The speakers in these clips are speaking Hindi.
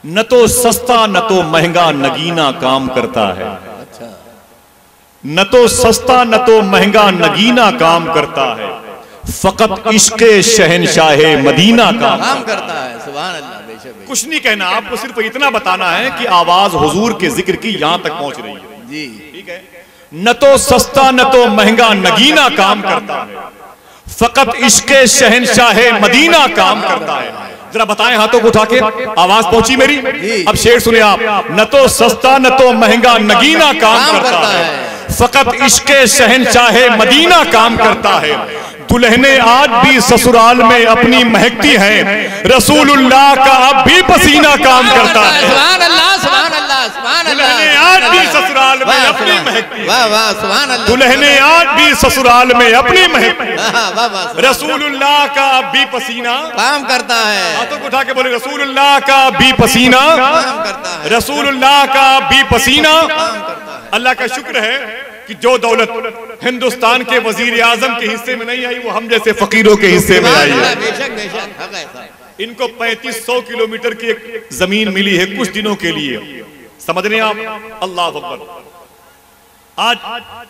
न तो सस्ता न तो महंगा नगीना काम करता है। न तो सस्ता न तो महंगा नगीना काम करता है, फकत इश्क़े शहनशाहे मदीना काम करता है। सुभान अल्लाह। बेशक कुछ नहीं कहना, आपको सिर्फ इतना बताना है कि आवाज हुजूर के जिक्र की यहां तक पहुंच रही है जी। ठीक है। न तो सस्ता न तो महंगा नगीना काम करता है, फकत इश्क़े शहनशाहे मदीना काम करता है। जरा बताएं हाथों को उठा के, आवाज पहुंची मेरी? अब शेर सुने आप। न तो सस्ता न तो महंगा नगीना काम करता है, फकत इश्क़े शहनशाहे मदीना काम करता है। दुल्हने आज भी ससुराल में अपनी महकती हैं, रसूलुल्लाह का अब भी पसीना काम करता है। सुभान अल्लाह, सुभान अल्लाह, सुभान अल्लाह। दुल्हने आज भी ससुराल में अपनी महकती, वाह वाह, सुभान अल्लाह। दुल्हने आज भी ससुराल में अपनी महकती, रसूलुल्लाह का अब भी पसीना काम करता है। हाथों को उठा के बोले, रसूलुल्लाह का अब भी पसीना काम करता है, रसूलुल्लाह का अब भी पसीना काम करता है। अल्लाह का शुक्र है कि जो दौलत हिंदुस्तान के वजीर आजम के हिस्से में नहीं आई, वो हम जैसे फकीरों के हिस्से में आई है। बेशक बेशक। इनको 3500 किलोमीटर की एक जमीन मिली है कुछ दिनों के लिए, समझ रहे हैं आप? अल्लाह अकबर। आज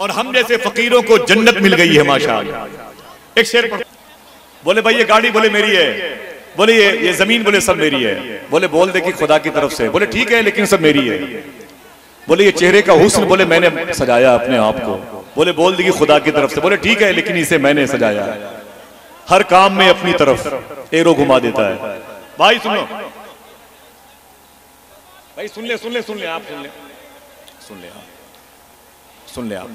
और हम जैसे फकीरों को जन्नत मिल गई है माशाअल्लाह। एक शेर पढ़, बोले भाई ये गाड़ी, बोले मेरी है, बोले ये जमीन, बोले सब मेरी है। बोले बोल दे कि खुदा की तरफ से, बोले ठीक है लेकिन सब मेरी है। बोले ये चेहरे का हुस्न, बोले मैंने सजाया अपने आप को। बोले बोल दी कि खुदा की तरफ से, बोले ठीक है लेकिन इसे मैंने सजाया। हर काम में अपनी तरफ एरो घुमा देता है। भाई सुन लो, भाई सुन ले, सुन ले, सुन ले आप, सुन ले, सुन ले आप, सुन ले आप।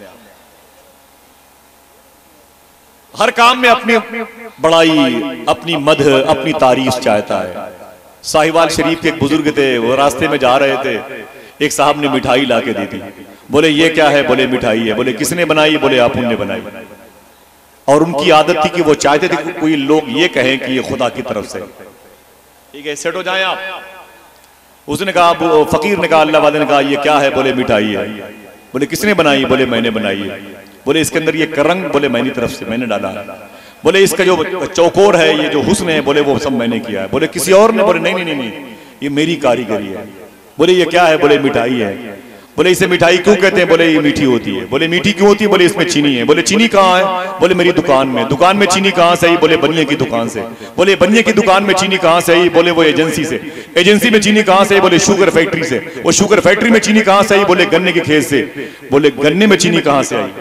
हर काम में अपनी बड़ाई, अपनी मदह, अपनी तारीफ चाहता है। साहिवाल शरीफ के एक बुजुर्ग थे, वो रास्ते में जा रहे थे, एक साहब ने मिठाई ला के दी थी। बोले ये क्या है? बोले मिठाई है। बोले किसने बनाई? बोले आप उनने बनाई। और उनकी आदत थी कि वो चाहते थे कि कोई लोग ये कहें कि ये खुदा की तरफ से। ठीक है, सेट हो जाए आप। उसने कहा, फकीर ने कहा, अल्लाह वाले ने कहा ये क्या है? बोले मिठाई है। बोले किसने बनाई? बोले मैंने बनाई है। बोले इसके अंदर ये करंग? बोले मैंने तरफ से, मैंने डाला है। बोले इसका जो चौकोर है, ये जो हुस्न है, बोले वो सब मैंने किया है। बोले किसी और ने? बोले नहीं नहीं नहीं, ये मेरी कारीगरी है। बोले ये क्या है? बोले मिठाई है। बोले इसे मिठाई क्यों कहते हैं? बोले ये मीठी होती है। बोले मीठी क्यों होती है? बोले इसमें चीनी है। बोले चीनी कहाँ है? बोले मेरी दुकान में। दुकान में चीनी कहाँ से आई? बोले बनिए की दुकान से। बोले बनिए की दुकान में चीनी कहाँ से आई? बोले वो एजेंसी से। एजेंसी में चीनी कहाँ से आई? बोले शुगर फैक्ट्री से। वो शुगर फैक्ट्री में चीनी कहाँ से आई? बोले गन्ने के खेत से। बोले गन्ने में चीनी कहाँ से आई?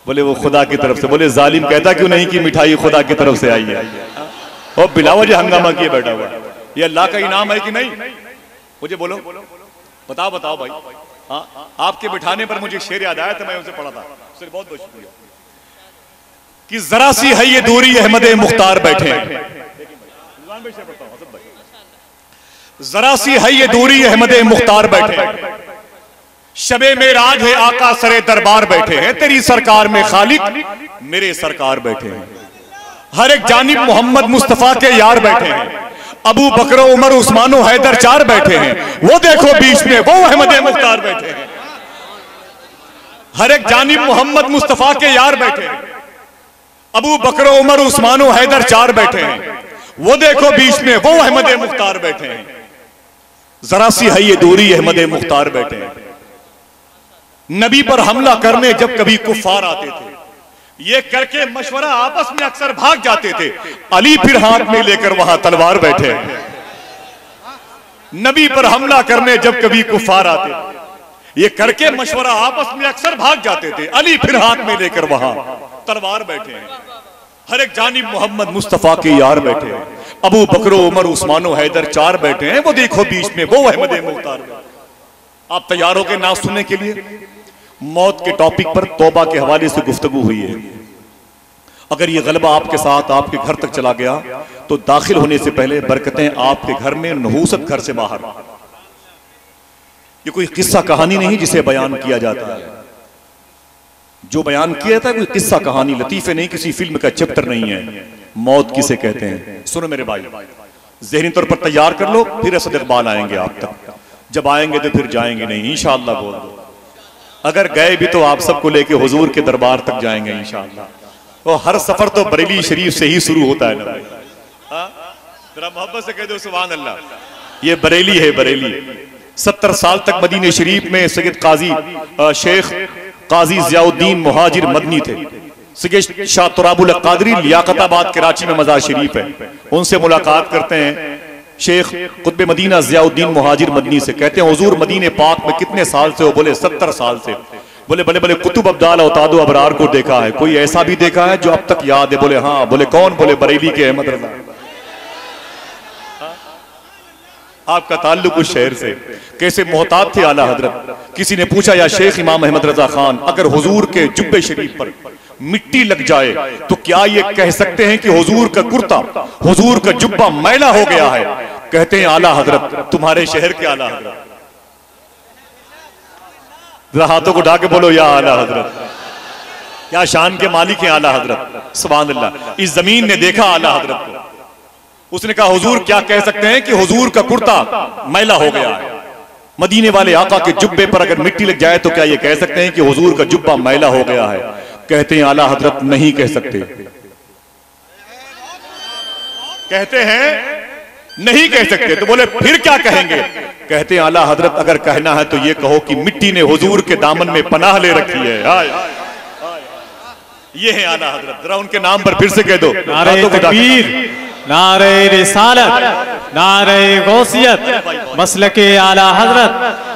बोले वो खुदा की तरफ से। बोले जालिम कहता क्यों नहीं कि मिठाई खुदा की तरफ से आई है? और बिलावज हंगामा किए बैठा हुआ। ये अल्लाह का इनाम है कि नहीं? मुझे बोलो, बताओ बताओ भाई। हाँ, आपके बिठाने पर मुझे शेर याद आया था, मैं उसे पढ़ा था। बहुत बहुत शुक्रिया। कि जरा सी है ये दूरी अहमद मुख्तार बैठे हैं, जरा सी है ये दूरी अहमद मुख्तार बैठे हैं, शबे मेराज है आका सरे दरबार बैठे हैं, तेरी सरकार में खालिक मेरे सरकार बैठे हैं। हर एक जानिब मोहम्मद मुस्तफा के यार बैठे हैं, अबू बकर उमर उस्मानो हैदर चार बैठे हैं, वो देखो बीच में वो अहमद मुख्तार बैठे हैं। हर एक जानिब मोहम्मद मुस्तफा के यार बैठे हैं, अबू बकर उमर उस्मानो हैदर चार बैठे हैं, वो देखो बीच में वो अहमद मुख्तार बैठे हैं। जरा सी है ये दूरी अहमद मुख्तार बैठे हैं। नबी पर हमला करने जब कभी कुफार आते थे, ये करके मशवरा आपस में अक्सर भाग जाते थे, अली फिर हाथ में लेकर वहां तलवार बैठे हैं। नबी पर हमला करने जब कभी कुफार आते, ये करके मशवरा आपस में अक्सर भाग जाते थे, अली फिर हाथ में लेकर वहां तलवार बैठे हैं। हर एक जानिब मोहम्मद मुस्तफा के यार बैठे हैं, अबू बकर उमर उस्मानो हैदर चार बैठे हैं, वो देखो बीच में वो अहमद मुख्तार। आप तैयार हो के नाम सुनने के लिए? मौत के टॉपिक पर तौबा के हवाले से गुफ्तगू हुई है। अगर ये गलबा आपके साथ आपके घर तक चला गया तो दाखिल होने से पहले बरकतें आपके घर में, नहूसत घर से बाहर। ये कोई किस्सा कहानी नहीं जिसे बयान किया जाता है। जो बयान किया जाता है कोई किस्सा कहानी, लतीफे नहीं, किसी फिल्म का चैप्टर नहीं है। मौत किसे कहते हैं? सुनो मेरे भाई, ज़हनी तौर पर तैयार कर लो, फिर असद इकबाल आएंगे आप तक। जब आएंगे तो फिर जाएंगे नहीं, इंशाअल्लाह बोल दो। अगर गए भी तो आप सबको लेके हुजूर के दरबार तक जाएंगे इंशाअल्लाह। तो हर सफर तो बरेली शरीफ से ही शुरू होता है ना भाई। जरा मोहब्बत से कह दो सुभान अल्लाह। ये बरेली है, बरेली। 70 साल तक मदीने शरीफ में सैयद काजी शेख काजी जियाउद्दीन मुहाजिर मदनी थे। सैयद शाह तुराबुल कादरी लियाकताबाद कराची में मज़ार शरीफ है, उनसे मुलाकात करते हैं शेख कुतुब मदीना जियाउद्दीन मुहाजिर मदनी से। कहते हैं हुजूर मदीने पाक में कितने साल से हो? बोले 70 साल से। बोले बड़े बड़े कुतुब अब्दाल औतादो अबरार को देखा है, कोई ऐसा भी देखा है जो अब तक याद है? बोले हाँ। बोले कौन? बोले बरेली के अहमद रजा। आपका ताल्लुक उस शहर से। कैसे मोहतात थे आला हजरत। किसी ने पूछा या शेख इमाम अहमद रजा खान, अगर हुजूर के जुब्बे शरीफ पर मिट्टी लग जाए तो क्या ये कह सकते हैं कि हुजूर का कुर्ता, हुजूर का जुब्बा मैला हो गया है? कहते हैं आला हजरत, तुम्हारे शहर के आला हजरत। जरा हाथों को ढाके बोलो या आला हजरत। क्या शान के मालिक हैं आला हजरत, सुभान अल्लाह। इस जमीन ने देखा आला हजरत को। उसने कहा हुजूर क्या कह सकते हैं कि हुजूर का कुर्ता मैला हो गया है? मदीने वाले आका के जुब्बे पर अगर मिट्टी लग जाए तो क्या ये कह सकते हैं कि हुजूर का जुब्बा मैला हो गया है? कहते हैं आला हजरत नहीं कह सकते। कहते हैं नहीं कह सकते। तो बोले फिर क्या कहेंगे? कहते हैं आला हजरत अगर कहना है तो ये कहो कि मिट्टी ने हुजूर के दामन में पनाह ले रखी है। ये है आला हजरत। जरा उनके नाम पर फिर से कह दो। नारे तकबीर, नारे रिसालत, नारे गौसियत, मसलके आला हजरत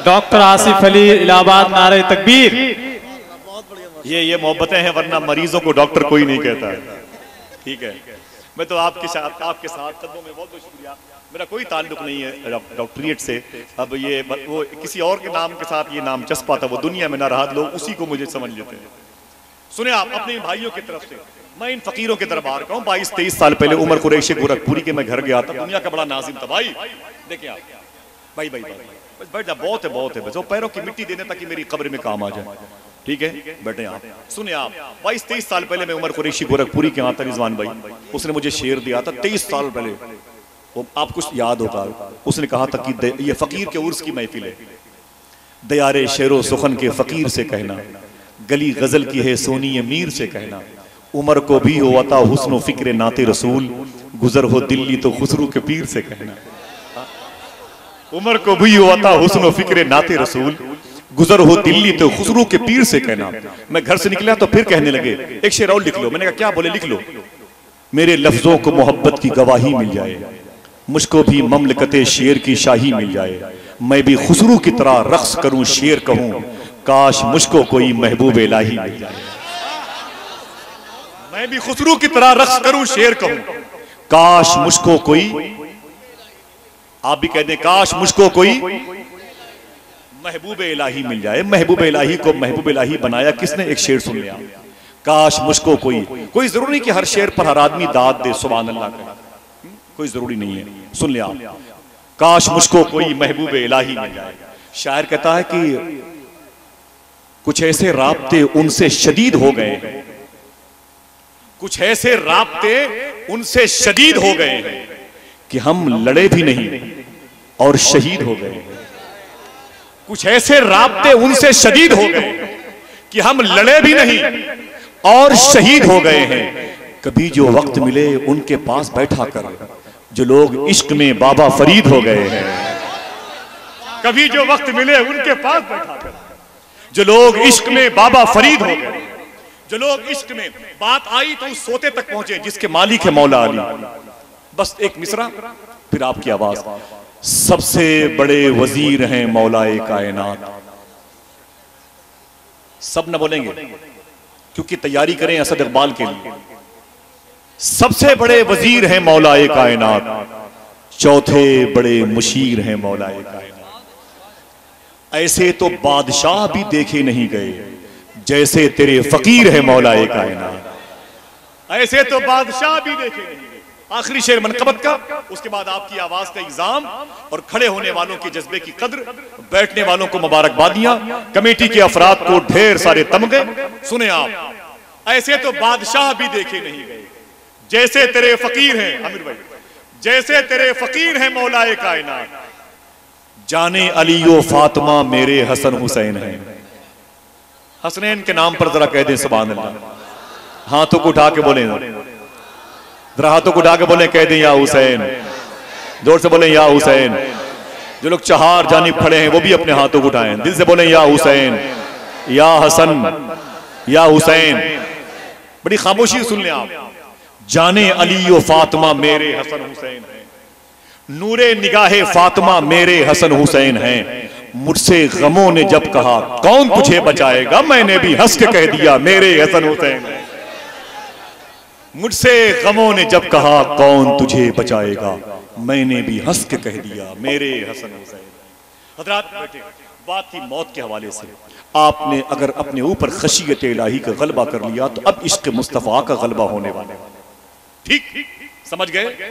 डॉक्टर आसिफ अली इलाहाबाद, नारे तकबीर। ये मोहब्बतें हैं, वरना मरीजों को डॉक्टर कोई नहीं कहता है। ठीक है, मैं तो आपके साथ कदमों में बहुत बहुत शुक्रिया। मेरा कोई ताल्लुक नहीं है डॉक्टरेट से। अब ये वो किसी और के नाम के साथ ये नाम चस्पा था, वो दुनिया में ना रहा, लोग उसी को मुझे समझ लेते हैं। सुने आप अपने भाइयों की तरफ से, मैं इन फकीरों के दरबार का हूँ। 22-23 साल पहले उमर कुरैशी गोरखपुरी के मैं घर गया था, दुनिया का बड़ा नाजिम था भाई। देखिए आप भाई भाई बस बैठ जा, बहुत है बस वो पैरों की मिट्टी देने ताकि मेरी कब्र में काम आ जाए। ठीक है, बैठे आप। सुने आप 22-23 साल पहले मैं उमर कुरैशी गोरखपुरी के यहाँ था, रिजवान भाई, उसने मुझे शेर दिया था 23 साल पहले। वो आप कुछ याद होगा, उसने कहा था कि ये फकीर के उर्स की महफिल है, दयारे शेरो सुखन के फकीर से कहना, गली गजल की है सोनी मीर से कहना, उमर को भी हो अता हुस्न फिक्र नाते रसूल, गुजर हो दिल्ली तो खुसरू के पीर से कहना। उमर को भी हो अता हुस्न फिक्र नाते रसूल, गुजर हो दिल्ली तो खुसरू के पीर से कहना। मैं घर से निकला तो फिर कहने लगे एक शेर और लिख लो। मैंने कहा क्या? बोले लिख लो। मेरे लफ्जों को मोहब्बत की गवाही मिल जाए, मुझको भी ममलकते शेर की शाही मिल जाए, मैं भी खुसरू की तरह रक्स करूं शेर कहूं, काश मुझको कोई महबूब इलाही मिल जाए। मैं भी खुसरू की तरह रक्स करूं शेर कहूं, काश मुझको कोई, आप भी कह दें काश मुझको कोई महबूब इलाही मिल जाए। महबूब इलाही को महबूब इलाही बनाया किसने? एक शेर सुन लिया, काश मुझको कोई जरूरी नहीं कि हर शेर पर हर आदमी दाद दे, सुभान अल्लाह का, कोई जरूरी नहीं है। सुन लिया, काश मुझको कोई महबूब इलाही मिल जाए। शायर कहता है कि कुछ ऐसे राब्ते उनसे शदीद हो गए हैं, कुछ ऐसे राब्ते उनसे शदीद हो गए हैं कि हम लड़े भी नहीं और शहीद हो गए। कुछ ऐसे राब्ते उनसे शदीद हो गए कि हम लड़े भी नहीं और शहीद हो गए हैं। कभी जो वक्त मिले उनके पास बैठा कर, जो लोग इश्क में बाबा फरीद हो गए हैं। कभी जो वक्त मिले उनके पास बैठा कर, जो लोग इश्क में बाबा फरीद हो गए, जो लोग इश्क में, बात आई तो उस सोते तक पहुंचे जिसके मालिक है मौला अली। बस एक मिसरा फिर आपकी आवाज। सबसे बड़े वजीर हैं मौलाए कायनात। सब न बोलेंगे क्योंकि तैयारी करें असद इकबाल के लिए। सबसे बड़े वजीर हैं मौलाए कायनात, चौथे बड़े मुशीर हैं मौलाए कायनात। ऐसे तो बादशाह भी देखे नहीं गए जैसे तेरे फकीर है मौलाए कायनात। ऐसे तो बादशाह भी देखे नहीं गए। आखिरी शेर मनकबत का, उसके बाद आपकी आवाज का एग्जाम और खड़े होने वालों के जज्बे की कद्र, बैठने वालों को मुबारकबादियां, कमेटी के अफराद को ढेर सारे तमगे। सुने आप, ऐसे तो बादशाह भी देखे नहीं गए जैसे तेरे फकीर हैं आमिर भाई, जैसे तेरे फकीर हैं मौलाए कायनात। जाने अलीओ फातिमा मेरे हसन हुसैन हैं। हसनैन के नाम पर जरा कह दें सुभान अल्लाह। हाथों को उठा के बोले, जरा हाथों को उठा के बोले, कह दें या हुसैन। जोर से बोले या हुसैन। जो लोग चार जानिब खड़े हैं वो भी अपने हाथों को उठाएं, दिल से बोलें या हुसैन, या हसन, या हुसैन। बड़ी खामोशी सुन लें आप। जाने अली व फातिमा मेरे हसन हुसैन हैं, नूरे निगाहे फातिमा मेरे हसन हुसैन हैं। मुझसे गमों ने जब कहा कौन तुझे बचाएगा, मैंने भी हंस के कह दिया मेरे हसन हुसैन हैं। मुझसे गमों ने जब कहा कौन तुझे बचाएगा, मैंने भी हंस के कह दिया मेरे हसन हुसैन। हज़रात बैठे, बात थी मौत के हवाले से। आपने अगर अपने ऊपर खशियत इलाही का गलबा कर लिया तो अब इश्क मुस्तफा का गलबा होने वाला है। ठीक समझ गए?